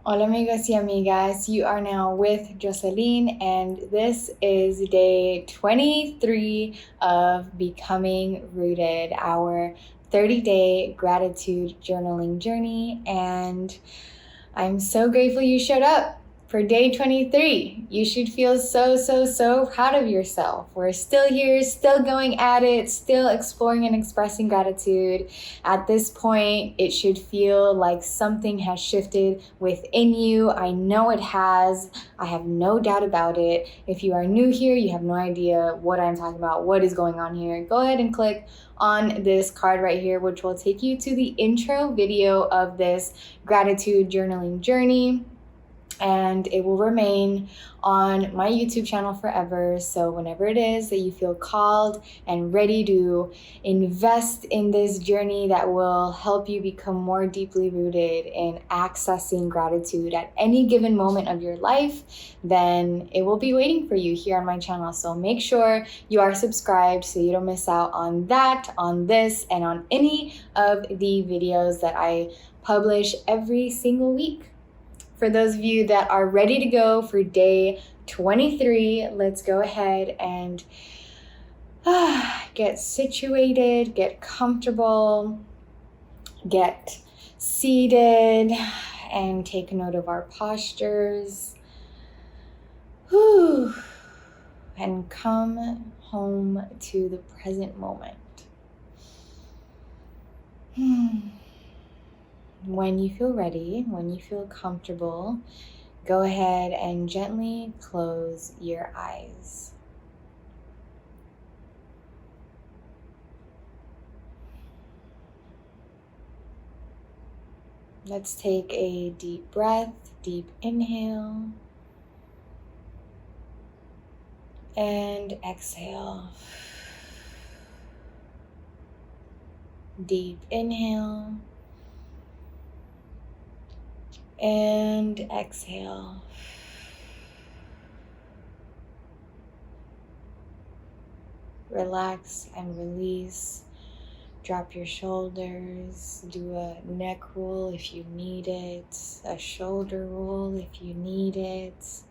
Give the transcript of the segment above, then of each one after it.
Hola amigos y amigas, you are now with Jocelyn and this is day 23 of Becoming Rooted, our 30-day gratitude journaling journey, and I'm so grateful you showed up for day 23. You should feel so proud of yourself. We're still here, still going at it, still exploring and expressing gratitude. At this point, it should feel like something has shifted within you. I know it has. I have no doubt about it. If you are new here, you have no idea what I'm talking about, what is going on here, go ahead and click on this card right here, which will take you to the intro video of this gratitude journaling journey, and it will remain on my YouTube channel forever. So whenever it is that you feel called and ready to invest in this journey that will help you become more deeply rooted in accessing gratitude at any given moment of your life, then it will be waiting for you here on my channel. So make sure you are subscribed so you don't miss out on that, on this, and on any of the videos that I publish every single week. For those of you that are ready to go for day 23, let's go ahead and get situated, get comfortable, get seated, and take note of our postures. And come home to the present moment. When you feel ready, when you feel comfortable, go ahead and gently close your eyes. Let's take a deep breath, deep inhale, and exhale. Deep inhale. And exhale. Relax and release. Drop your shoulders. Do a neck roll if you need it. A shoulder roll if you need it.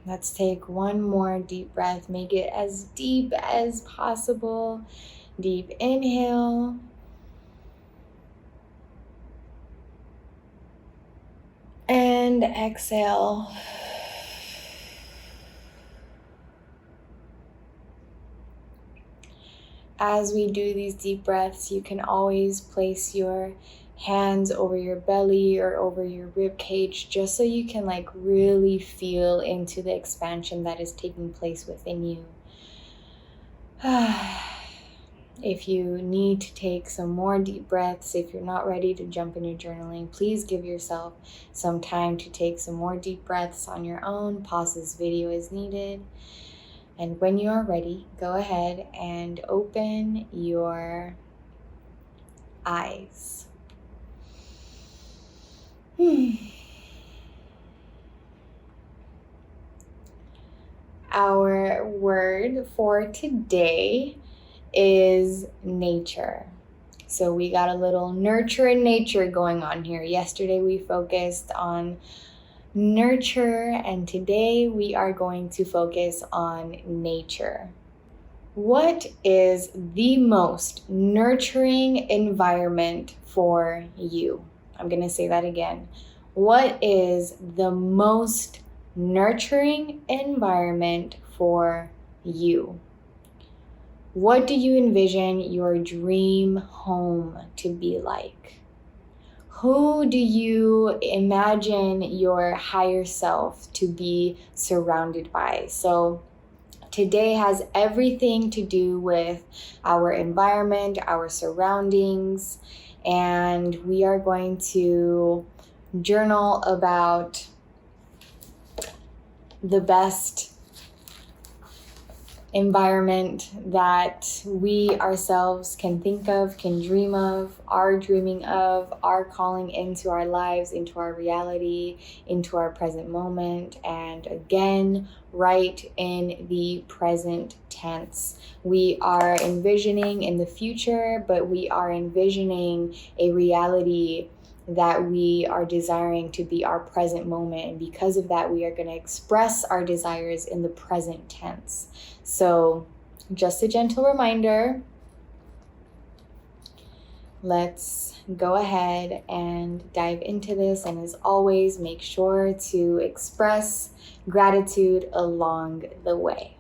Let's take one more deep breath. Make it as deep as possible. Deep inhale. And exhale. As we do these deep breaths, you can always place your hands over your belly or over your rib cage, just so you can really feel into the expansion that is taking place within you. If you need to take some more deep breaths, if you're not ready to jump into journaling, please give yourself some time to take some more deep breaths on your own. Pause this video as needed. And when you are ready, go ahead and open your eyes. Our word for today is nature. So we got a little nurture and nature going on here. Yesterday we focused on nurture, and today we are going to focus on nature. What is the most nurturing environment for you? I'm going to say that again. What is the most nurturing environment for you? What do you envision your dream home to be like? Who do you imagine your higher self to be surrounded by? So today has everything to do with our environment, our surroundings, and we are going to journal about the best environment that we ourselves can think of, can dream of, are dreaming of, are calling into our lives, into our reality, into our present moment. And again, right in the present tense. We are envisioning in the future, but we are envisioning a reality that we are desiring to be our present moment. And because of that, we are going to express our desires in the present tense. So just a gentle reminder, let's go ahead and dive into this. And as always, make sure to express gratitude along the way.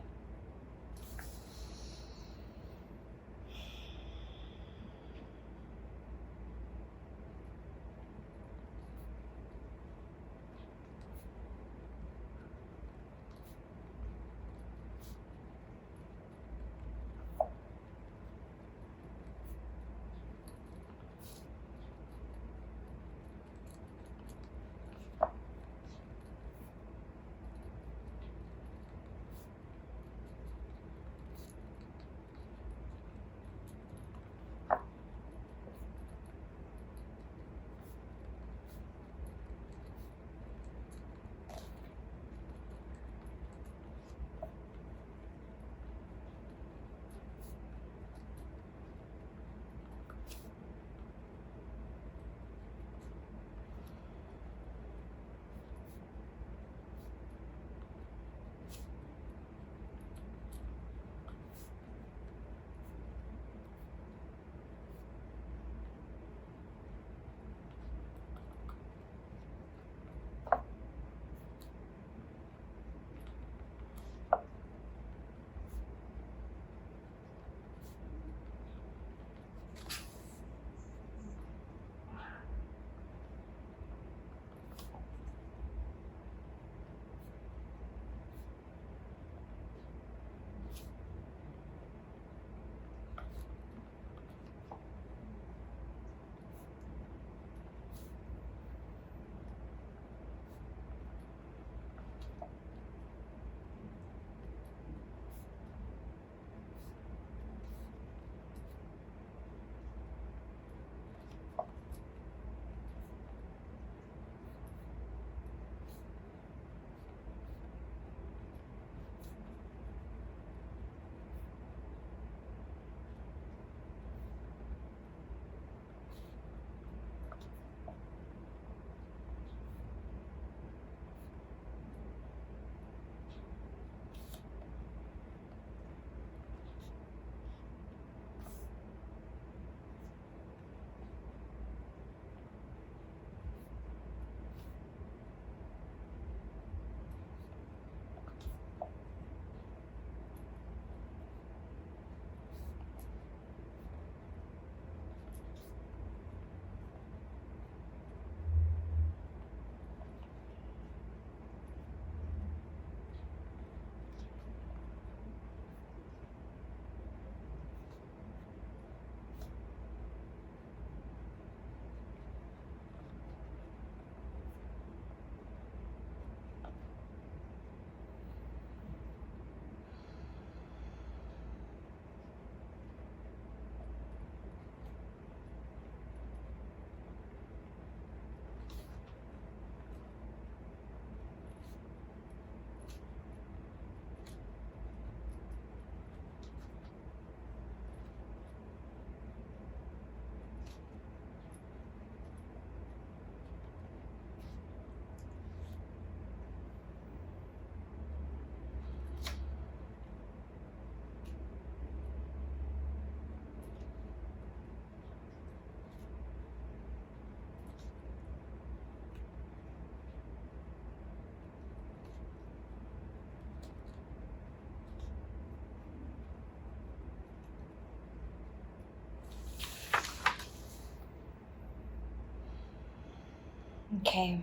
Okay,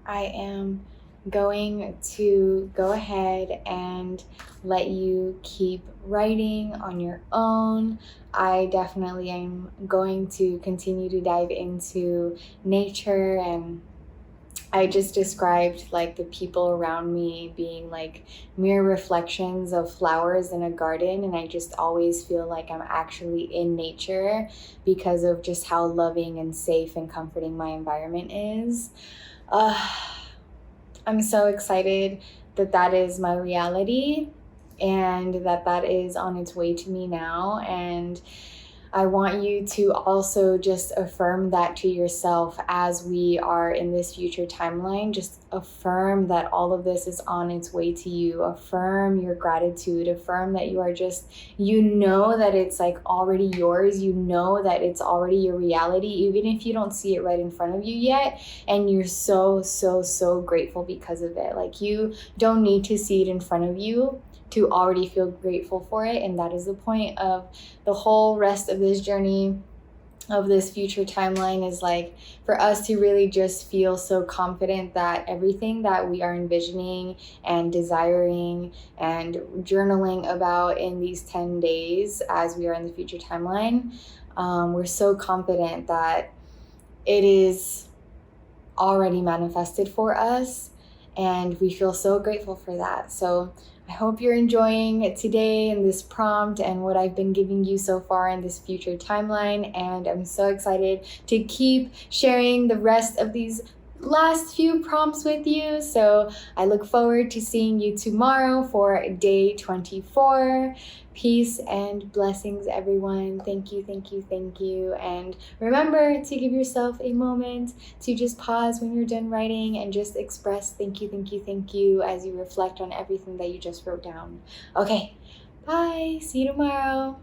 I am going to go ahead and let you keep writing on your own. I definitely am going to continue to dive into nature and I just described like the people around me being like mere reflections of flowers in a garden, and I just always feel like I'm actually in nature because of just how loving and safe and comforting my environment is. I'm so excited that that is my reality and that that is on its way to me now. And I want you to also just affirm that to yourself as we are in this future timeline. Just affirm that all of this is on its way to you. Affirm your gratitude. Affirm that you are just, you know that it's like already yours. You know that it's already your reality, even if you don't see it right in front of you yet. And you're so, so, so grateful because of it. Like, you don't need to see it in front of you to already feel grateful for it. And that is the point of the whole rest of this journey, of this future timeline, is like for us to really just feel so confident that everything that we are envisioning and desiring and journaling about in these 10 days as we are in the future timeline, we're so confident that it is already manifested for us, and we feel so grateful for that. So I hope you're enjoying today and this prompt and what I've been giving you so far in this future timeline. And I'm so excited to keep sharing the rest of these last few prompts with you. So I look forward to seeing you tomorrow for day 24. Peace and blessings, everyone. Thank you, thank you, thank you. And remember to give yourself a moment to just pause when you're done writing and just express thank you, thank you, thank you as you reflect on everything that you just wrote down. Okay, bye. See you tomorrow.